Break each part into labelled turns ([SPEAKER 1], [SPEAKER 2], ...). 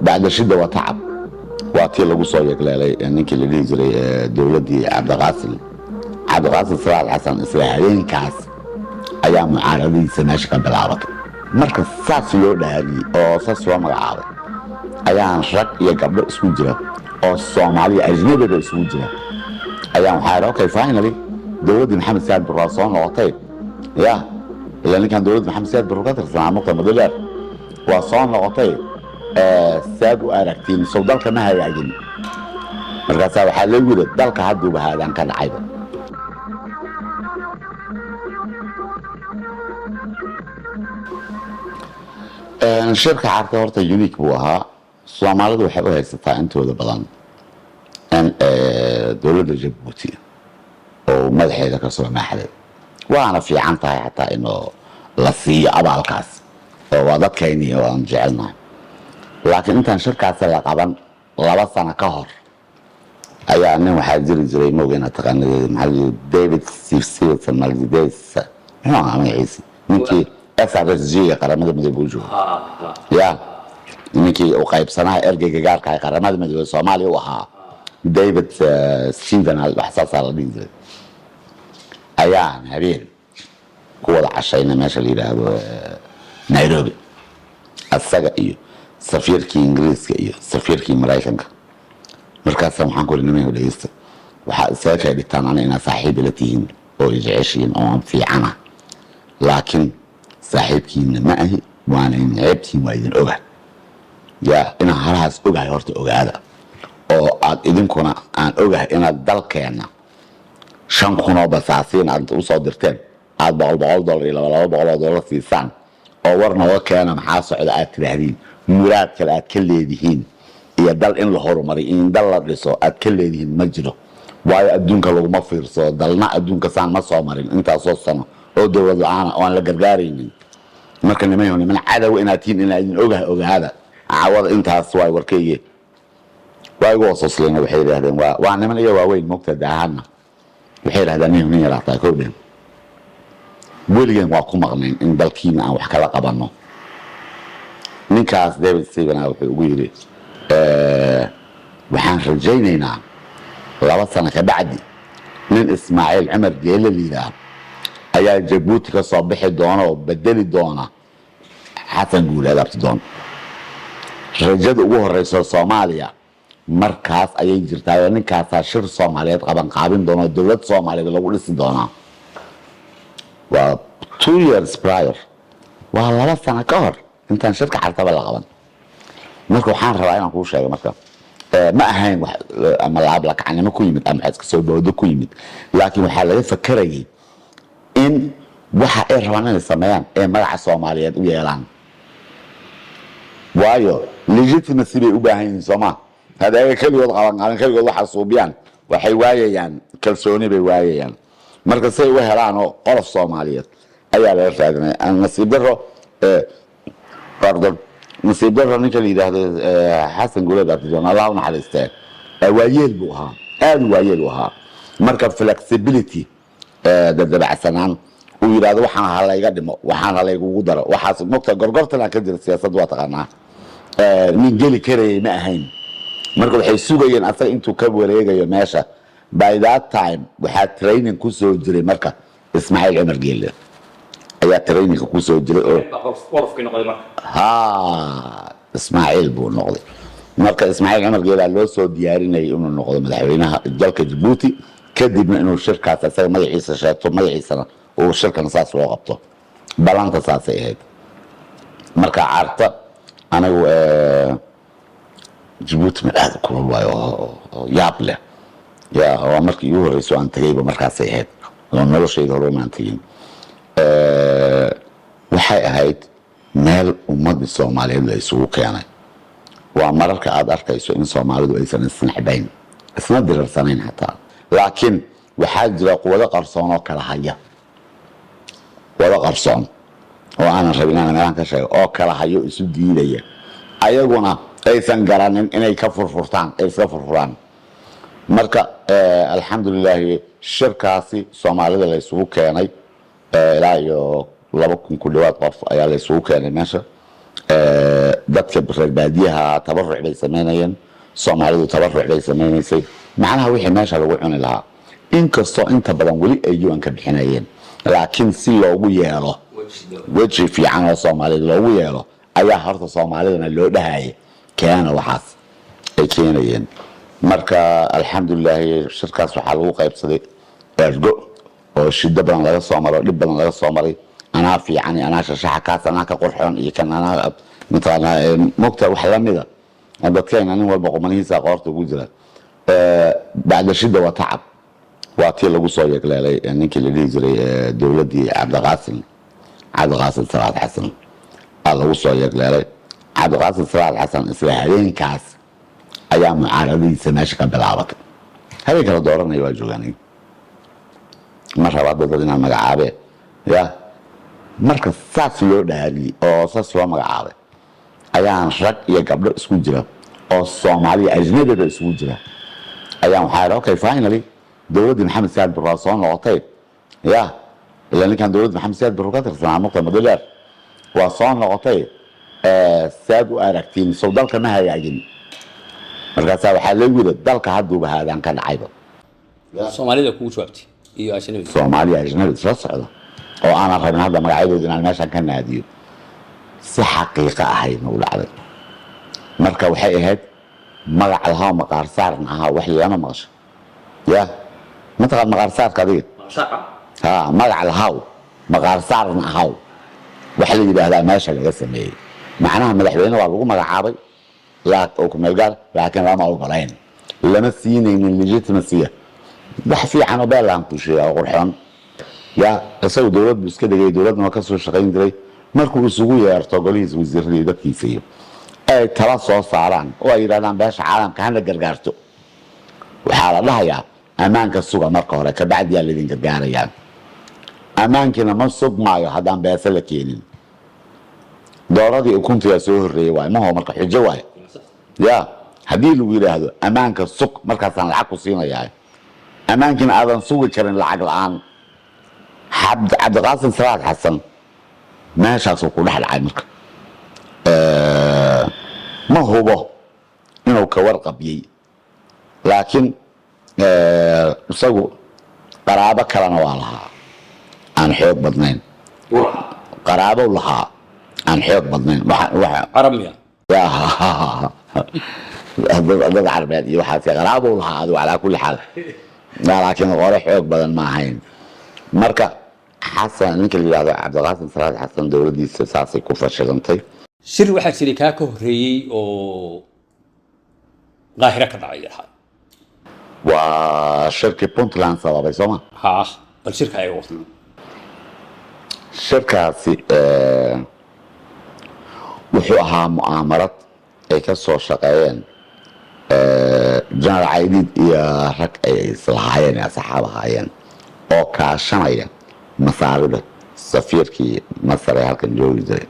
[SPEAKER 1] بعد شدة وتعب واتي لغو صويق لالي نينكي اللي يجري دولدي عبد الغاسل صراع الحسن إسرائيلين كاس أيام معارضي سماشكا بالعرب مركز ساس لو دهالي أو ساس لو مغعارض أيام رق يقبل اسمه جرا أو الصومالي أجنبي اسمه جرا أيام حاروكي فاينلي دولدي محمد سياد بالراسون وطيب يا لأن كان دولدي محمد سياد بالرقاطر سنة عمقة مدلار وصون وطيب ساد وأركتين سودال كما هي عجل مركزها وحال يقول دالك هدو بهذا كان عيبا الشركة عارفة هورتا يونيك بوها الصوماليين waxay u haysataa intooda badan in dowladda Djibouti oo madaxeeda ka soo maaxday waana fiican tahay xataa inuu la siiyo abaalkaas oo waa dadkayni oo aan jecelnahay laakiin intaan shirkaas la qaban 2 sano ka hor ayaa nin waxaa jiri jiray moogayna taqaanay maxaa David Stevenson Maldives magaciisa ninkii SRSG qaramada midowga jooga ya ninkii uu qaybsanaha ergeyga gaarka ah qaramada midowga Soomaaliya u ahaa David Steven al-Bahsas al-Dinzi ayaan habeen ku wada cashayna meesha la yiraahdo Nairobi asaga iyo safiirkii Ingiriiska iyo safiirkii Mareykanka markaas waxaan ku leeyahay inuu dhageysto waxa isaga ka dhigtaan ana saaxiib la tihiin oo jeceshiin oo fiicana laakiin saaxiibkiina ma ahi waana ceebtiin waa idin ogaa yaa ina halaas ogahay horta ogaada oo aad idinkuna aan ogahay inaad dalkeena 5,000 oo basaasiin aad u soo dirteen aad $100 iyo $200 siisaan oo warna oo keena maxaa socda aad tiraahdeen muraad kale aad ka leedihiin iyo dal in la horumariyo in dal la dhiso aad ka leedihiin ma jiro waayo adduunka laguma fiirso dalna adduunka saan ma soo marin intaas oo sano oo dawlad la'aan oo aan la gargaaraynin marka niman cadow inaad tihiin in idin ogaada caawada intaas way warkayge way ugu wasosleen waxay yiraahdeen waa niman iyo waaweyn mugtada ahana waxay yiraahdeen nin yar ah taakooden weligan waa ku maqnayn in dalkiina aan wax kala qabanno ninkaas David Steven wuxuu ugu yiri waxaan rajaynaynaa 2 sano ka bacdi nin Ismaaciil Cumar Geele liidaa ayaa Djibouti ka soo bixi doona oo bedeli doona xasan guuleed abtidoon rajada ugu horeysa Soomaaliya markaas ayay jirtaa ninkaas shir Soomaaliyeed qaban qaabin doona dawlad Soomaaliyeed lagu dhisi doona waa 2 years prior waa 2 sano ka hor intaan shirka xartaba la qaban marka waxaan rabaa inaan kuu sheego marka ma ahayn wax ama laab la kacanimo ku yimid ama iska soo boodo ku yimid laakiin waxa laga fakarayay in waxa ay rabaan inay sameeyaan ee magaca Soomaaliyeed u yeelaan waayo legitimacy bay u baahan yihiin Soomaa hada kaligood qaban kaligood waxa suubiyaan waxay waayayaan kalsooni bay waayayaan marka say u helaan oo qolof Soomaaliyeed ayaa la raadinay aan nasiib daro pardon nasiib daro ninka la yiraahdo xasan guuleed abtidoon Allah u naxariistay waayeel buu ahaa aad waayeel u ahaa marka flexibility dabacsanaan uu yiraahdo waxaan halayga dhimo waxaan halaygu daro waxaas nugta gorgortana ka jira siyaasadda waa taqaanaa min geli karay ma ahayn marka waxay sugayeen asaga intuu ka wareegayo meesha by that time waxa training ku soo jiray marka Ismaaciil Cumar Geele ayaa training ku soo jiray oo qofkii noqday marka Ismaaciil buu noqday marka Ismaaciil Cumar Geele loo soo diyaarinay inuu noqdo madaxweynaha dalka Djibouti kadibna inuu shirkaas asaga magaciisa sheegto magaciisana oo shirkan saas loo qabto balanta saas ay ahayd marka carta anagu Djibouti ma aad ku waayo yaab leh yaa waa markii ugu horreysay aan tagayba markaas ay ahayd oo noloshayda hore ma antagin waxay ahayd meel ummadda Soomaaliyeed la isugu keenay waa mararka aad arkayso in Soomaalidu aysan isnaxbayn isna dirarsanayn xataa laakiin waxaa jira quwado qarsoon oo kala haya wada qarsoon oo aanan rabin inaan meelaan ka sheego oo kala hayo isu diidaya ayaguna aysan garanin inay ka furfurtaan ay iska furfuraan marka alxamdulillah shirkaasi Soomaalida la isugu keenay ilaa iyo 2,000 ku dhawaad qof ayaa la isugu keenay meesha dadka reer baadiyaha tabaruc bay samaynayeen, soomaalidu tabaruc bay samaynaysay, macnaha wixii meesha lagu cuni lahaa inkastoo inta badan weli ay UN ka bixinayeen, laakiin si loogu yeelo weji fiican oo soomaalida loogu yeelo ayaa horta soomaalidana loo dhahayay keena waxaas ay keenayeen. marka alxamdulilaahi shirkaas waxaa lagu qaybsaday ergo oo shido badan laga soo maro, dhib badan laga soo maray, anaa fiican iyo anaa shashaxa kaas anaa ka qurxoon iyo kan anaa mataqaanaa mogta wax lamida dadkeena nin walba qumanihiisa qoorta ugu jira. bacda shida waa tacab, waa tii lagu soo yegleelay ninkii la dhihi jiray dowladdii cabdiqaasim salaad xasan aa lagu soo yegleelay. cabdiqaasim salaad xasan isla habeenkaas ayaa mucaaradadiisa meesha ka bilaabatay. habeen kala dooranaya waa joogaan, ma rabaa dadad inaan magacaabe ya. marka saas loo dhaariyey oo saas loo magacaabay ayaan rag iyo gabdho isku jira oo soomaaliya ajnabida isugu jira ayaan waxaa idhi okay finally dowladdii maxamed siyaad barre soo noqotay ya, ilaa ninkan dowladda maxamed siyaad barre ka tirsanaa muqta madadeer waa soo noqotay, saad u aragtiin sow dalka ma hagaagin. markaasaa waxaa lagu yidhi dalka hadduuba haadaan ka dhacayba.
[SPEAKER 2] soomaalida kugu jawaabtay iyo ajnabi
[SPEAKER 1] soomaaliya ajnabi isla socda oo aanan rabin hadda magacyadooda inaan meeshan ka naadiyo, si xaqiiqa ahayna u dhacday. marka waxay ahayd magac lahaa maqaar saarna ahaa wax lama maqasho ya, mataqaad maqaar saarka adiga ha magac lahaa maqaar saarna ahaa wax la yidhaahdaa meesha laga sameeyey. macnaha madaxweyne waa lagu magacaabay oo ku meel gaar, laakiin lama ogolayn, lama siinaynin legitimacy wax fiican oo beelaan ku sheega oo qurxoon ya. isagu dowlad buu iska dhigay, dowladna waa ka soo shaqayn jiray. markuu isugu yeerto golihiisa wasiiradii dadkiisa iyo ay tala soo saaraan oo ay yidhahdaan beesha caalamka hana gargaarto, waxaa la dhahayaa ammaanka suga marka hore kabacdiyaa laydin gargaarayaan. ammaankiina ma sugmaayo haddaan beese la keenin. dooradii ukuntigaa soo horreeyey waay maho marka xujo waay ya. haddii lagu yidhaahdo ammaanka sug markaasaan lacag ku siinayaa, ammaankiina aadan sugi karin lacag la-aan. cabdiqaasim salaad xasan meeshaasuu ku dhex dhacay. marka ma hubo inuu ka warqabyey, laakiin isagu qaraabo kalena waa lahaa aan xoog badnayn. qaraabo lahaa aan xoog badnayn
[SPEAKER 2] carabmiya
[SPEAKER 1] dad carbeed iyo waxaas qaraabo lahaa adigu calaa kulli xaal, laakiin qore xoog badan ma ahayn. marka xasan ninka la yidhahdo cabdiqaasim salaad xasan dowladdiisa saasay ku fashilantay.
[SPEAKER 2] shir waxaa jiray kaa ka horreeyey oo qaahiro ka dhacay ahaa,
[SPEAKER 1] waa shirkii puntland sababay sooma
[SPEAKER 2] ha bal shirka ayaga wata.
[SPEAKER 1] shirkaasi wuxuu ahaa mu'aamarad ay ka soo shaqeeyeen jenaraal caydiid iyo rag ay islahaayeen ee asxaab ahaayeen oo kaashanaya masaarida safiirkii masar ee halkan joogi jiray.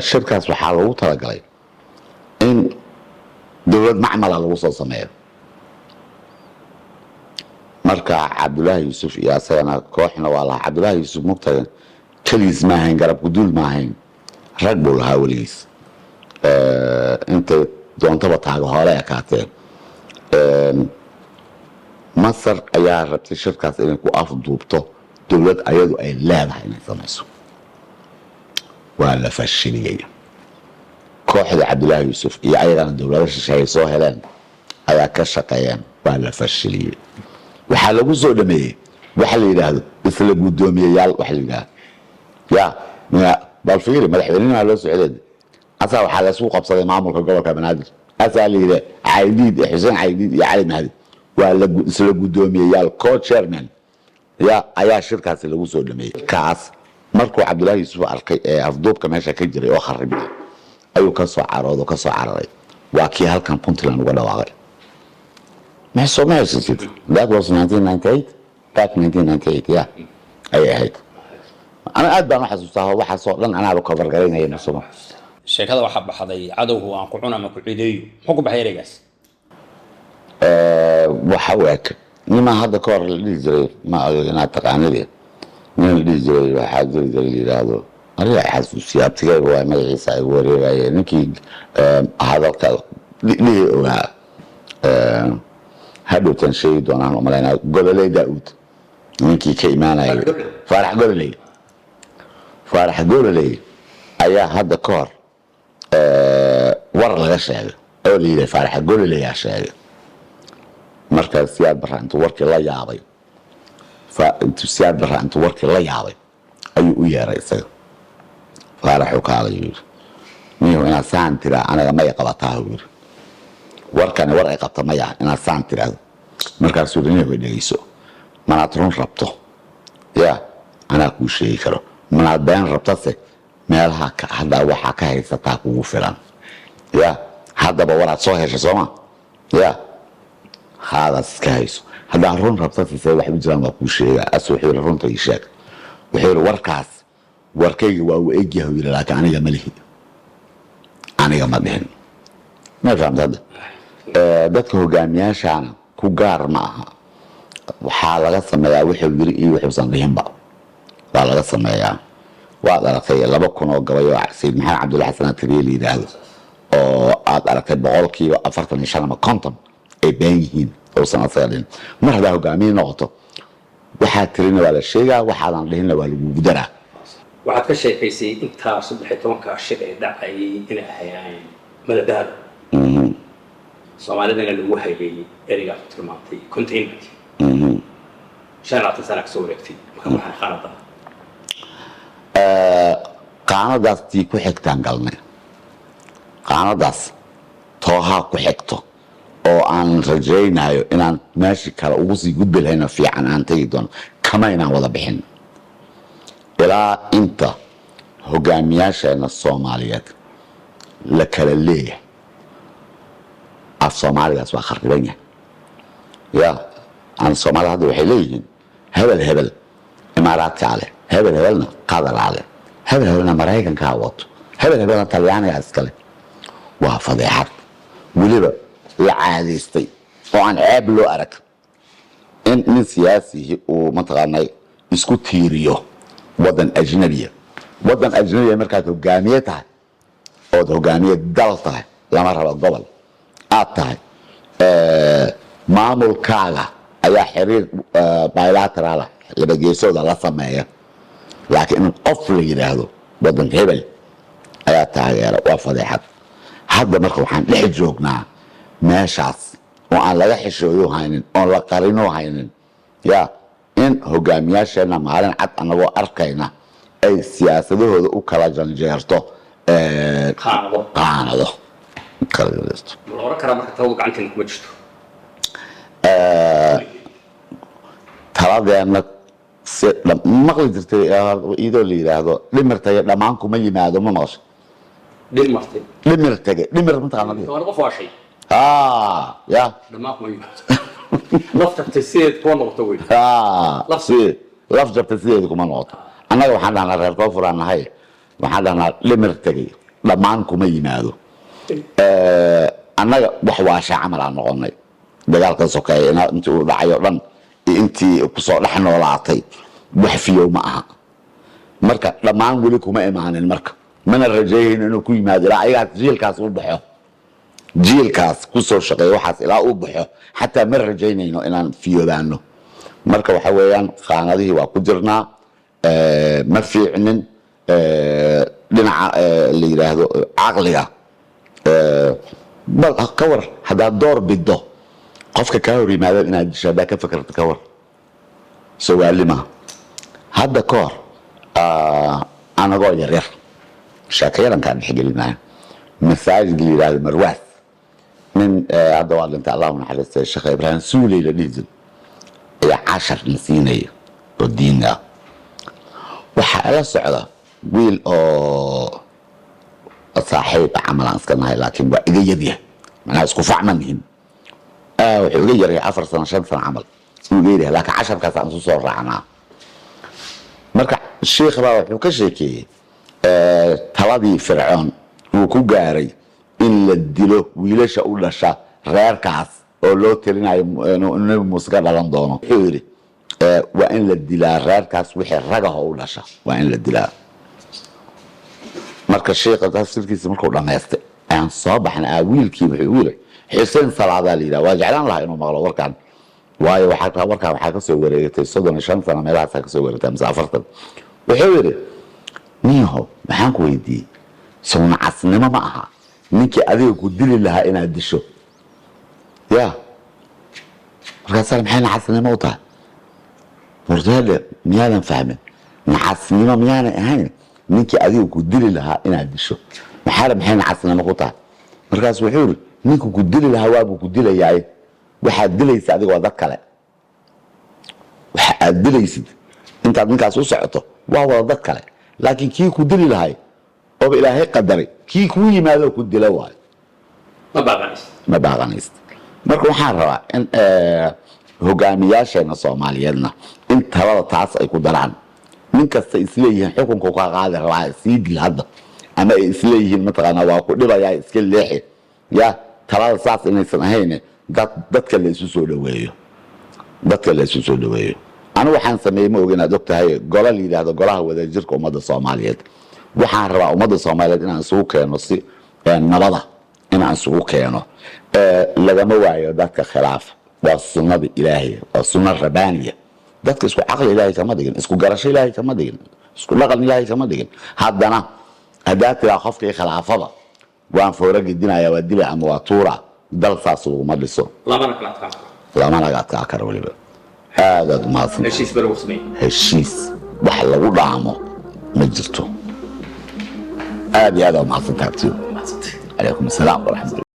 [SPEAKER 1] shirkaas waxaa lagu talagalay in dowlad macmala lagu soo sameeyo. marka cabdulaahi yuusuf iyo asagana kooxna waa lahaa. cabdulaahi yuusuf mugtaga keligiis ma ahayn, garab guduul ma ahayn, rag buu lahaa weligiis. intay doontaba taaga hore ekaatee masar ayaa rabtay shirkaas inay ku afduubto dowlad ayadu ay leedahay inay samayso. waa la fashiliyey. kooxda cabdulaahi yuusuf iyo ayagana dowlado shisheeye soo heleen ayaa ka shaqeeyeen, waa la fashiliyey. waxaa lagu soo dhameeyey waxa la yidhaahdo isla guddoomiyayaal wax la yidhaahdo ya. bal fiiri madaxweynaha loo socdeed asaa waxaa laysku qabsaday maamulka gobolka banaadir, asaa la yidhi caydiid xuseen caydiid iyo cali mahdi waa isla guddoomiyayaal co-chairman ya ayaa shirkaasi lagu soo dhameeyey. kaas markuu cabdulaahi yuusuf arkay ee afduubka meesha ka jiray oo kharibay ayuu ka soo caroodo ka soo cararay. waa kii halkan puntland uga dhawaaqay. ما حسيت that was 1998 back 1998 yeah ayay ahayd. ana aad baan u xasuustaa waxa soo dhan anaa ku cover gareynayay nafsuma.
[SPEAKER 2] sheekada waxa baxday cadowgu aan ku cuna ama ku ciideeyo muxuu ku baxay ereygaas.
[SPEAKER 1] waxa week nima hadda ka hor la dhihi jiray ma inaad taqaanideen nin la dhihi jiray waxaa jiri jiray yiraahdo aniga xasuusiya abtigayga waa magaciisa ay wareegaya ninkii hadalka dhihi ogaa hadhowtan sheegi doonaan umalaynaa gololey daauud ninkii ka imaanaya faarax gololey ayaa hadda ka hor war laga sheegay oo la yidhi faarax gololeyaa sheegay markaa siyaad barra intuu warkii la yaabay ayuu u yeeray isaga faaraxu kaalay yidhi niyow inaad saan tiraa anaga maya qabataa uu yidhi warkani war ay qabta maya inaad saan tiraahdo markaasuu yidhi niyow dhegeyso manaad run rabto yaa anaa kuu sheegi karo manaad been rabtase meelaha haddaa waxaa ka haysataa kugu filan yaa haddaba waraad soo heshay sooma yaa haadaas iska hayso haddaa run rabtase see wax u jiraan waa kuu sheegaa as wuxuu yidhi runta ii sheeg wuxuu yidhi warkaas warkayga waa uu egyahay yidhi laakiin aniga ma lihi aniga ma dhihin ma fahamta hadda dadka hogaamiyaashaana ku gaar ma aha waxaa laga sameeyaa wuxuu yidhi iyo wuxuusan dhihinba waa laga sameeyaa waad aragtay 2,000 oo gabay oo sayid maxamed cabdulla xasan tiriye la yidhaahdo oo aad aragtay 45% ama 50 ay been yihiin uusan asaga dhihin mar haddaa hogaamiye noqoto waxaad tirina waa la sheegaa waxaadan dhihinna waa lagugu daraa
[SPEAKER 2] waxaad ka sheekaysay intaa 13 shir ee dhacayay inay ahayaan madadaal soomaalidana lagu hayay ereyga tilmaantay containment 5 sano kasoo wareegtay marka waxaa khalada
[SPEAKER 1] qaanadaas tii ku xigtaan galnay qaanadaas toohaa ku xigto oo aan rajaynayo inaan meeshii kale ugu sii gudbi lahayno fiican aan tegi doono kama inaan wada bixin ilaa inta hogaamiyaasheena soomaaliyeed la kala leeyahay af soomaaligaas waa khariban yahay yaa aan soomaalida hadda waxay leeyihiin hebel imaaraadkaa leh hebelna qaadaraa leh hebelna maraykankaa wato hebelna talyaanigaa iskale waa fadeexad weliba la caadaystay oo aan ceeb loo arag in nin siyaasihi uu mataqaanay isku tiiriyo wadan ajnabiya markaad hogaamiye tahay ood hogaamiye dal tahay lama rabo gobol aad tahay maamulkaaga ayaa xiriir bilateral labageesooda la sameeya laakiin in qof la yidhaahdo wadan hebel ayaa taageera waa fadeexad hadda marka waxaan dhex joognaa meeshaas oo aan laga xishooyo haynin oon la qarino haynin yaa in hogaamiyaasheenna maalin cad anagoo arkayna ay siyaasadahooda u kala janjeerto qaanado
[SPEAKER 2] ma oran karaa marka tawo gacanteena kuma jirto
[SPEAKER 1] taladeena si maqli jirtay iyadoo la yidhaahdo dhimirtay dhammaan kuma yimaado ma noosha dhimir mataqaanaa
[SPEAKER 2] qof waa shay
[SPEAKER 1] ya
[SPEAKER 2] dhammaan kuma yimaado laf jabtay sideed kuma noqoto wey
[SPEAKER 1] laf jabtay sideed kuma noqoto annaga waxaan dhahnaa reer koonfuraan nahay waxaan dhahnaa dhimir tegay dhammaan kuma yimaado annaga wax waasha camal aan noqonay dagaalkan sokeeye intii uu dhacayo dhan iyo intii kusoo dhex noolaatay wax fiyow ma aha marka dhammaan weli kuma imaanin marka mana rajeeyin inuu ku yimaado ilaa ayagaa jiilkaas u baxo jiilkaas kusoo shaqeeya waxaas ilaa uu baxo xataa ma rajaynayno inaan fiyoobaano marka waxa weeyaan qaanadihii waa ku jirnaa ma fiicnin dhinaca la yidhaahdo caqliga bal ka war haddaad door biddo qofka kaa hor yimaadeen inaad disho haddaa ka fakarta ka war sowaalima hadda ka hor anagoo yaryar sheekayadankaan dhexgelinaya masaajidka la yidhaahdo marwaas nin hadda waa dhintay allahu naxariistay sheekh ibraahim suuley la dhihi jiro ayaa cashar la siinaya oo diin ah waxaa la socda wiil oo saaxiib camalaan iska nahay laakiin waa iga yaryahay macnaha isku facman yihiin wuxuu iga yaryahay 4 sano 5 sano camal uu iga yaryahay laakiin casharkaas aan soo raacnaa marka sheekh baa wuxuu ka sheekeeyey taladii fircoon uu ku gaaray in la dilo wiilasha u dhasha reerkaas oo loo tirinayo nabi muuse ka dhalan doono wuxuu yidhi waa in la dilaa reerkaas wixii ragaho u dhasha waa in la dilaa marka sheekha tafsiirkiisa markuu dhamaystay aan soo baxna wiilkii wuxuu yiri xuseen salaadaa la yidhaha waa jeclaan lahaa inuu maqlo warkan waayo warkan waxaa kasoo wareegatay 35 sano meelahaas kasoo wareegtay mise 40 wuxuu yiri niyahow maxaan ku weydiiyey sawna casnimo ma aha ninkii adiga ku dili lahaa inaad disho ya markaas maxay casnimo u tahay wardaale miyaadan fahmin casnimo miyaanan ahayn ninkii adiga ku dili lahaa inaad disho maxay casnimo ku tahay markaas wuxuu yiri ninku ku dili lahaa waa ku dilayaay waxaad dilaysaa adiga dad kale waxaad dilaysid intaad ninkaas u socoto waa wada dad kale laakiin kii ku dili lahay oo ilaahay qadaray kii ku yimaado ku dila waay ma baaqanayst marka waxaan rabaa in hogaamiyaasheena Soomaaliyeedna in talada taas ay ku daraan nin kasta isleeyahay xukunka ka qaadi rabaa sii dil hadda ama isleeyihiin mataqaana waa ku dhibayaa iska leexi ya talada saas inaysan ahayn dadka la isu soo dhaweeyo anigu waxaan sameeyay ma ogina doctor gola liidaado golaha wadajirka ummadda Soomaaliyeed waxaan rabaa ummadda Soomaaliyeed inaan isugu keeno si nabada inaan isugu keeno lagama waayo dadka khilaaf waa sunnada Ilaahay waa sunna rabbaaniya dadka isku aqal Ilaahay kama dhigin isku garasho Ilaahay kama dhigin isku dhaqan Ilaahay kama dhigin haddana hadaa tira qofkii khilaafada waan foora gidinaya waa dila ama waa tuura dal saas ugu dhiso lama laga adkaa karo waliba هذا ما في
[SPEAKER 2] هالشيء سبر وسمي
[SPEAKER 1] هالشيء وحلا ودعمه ما جرته هذا ما صدقته عليكم السلام ورحمة الله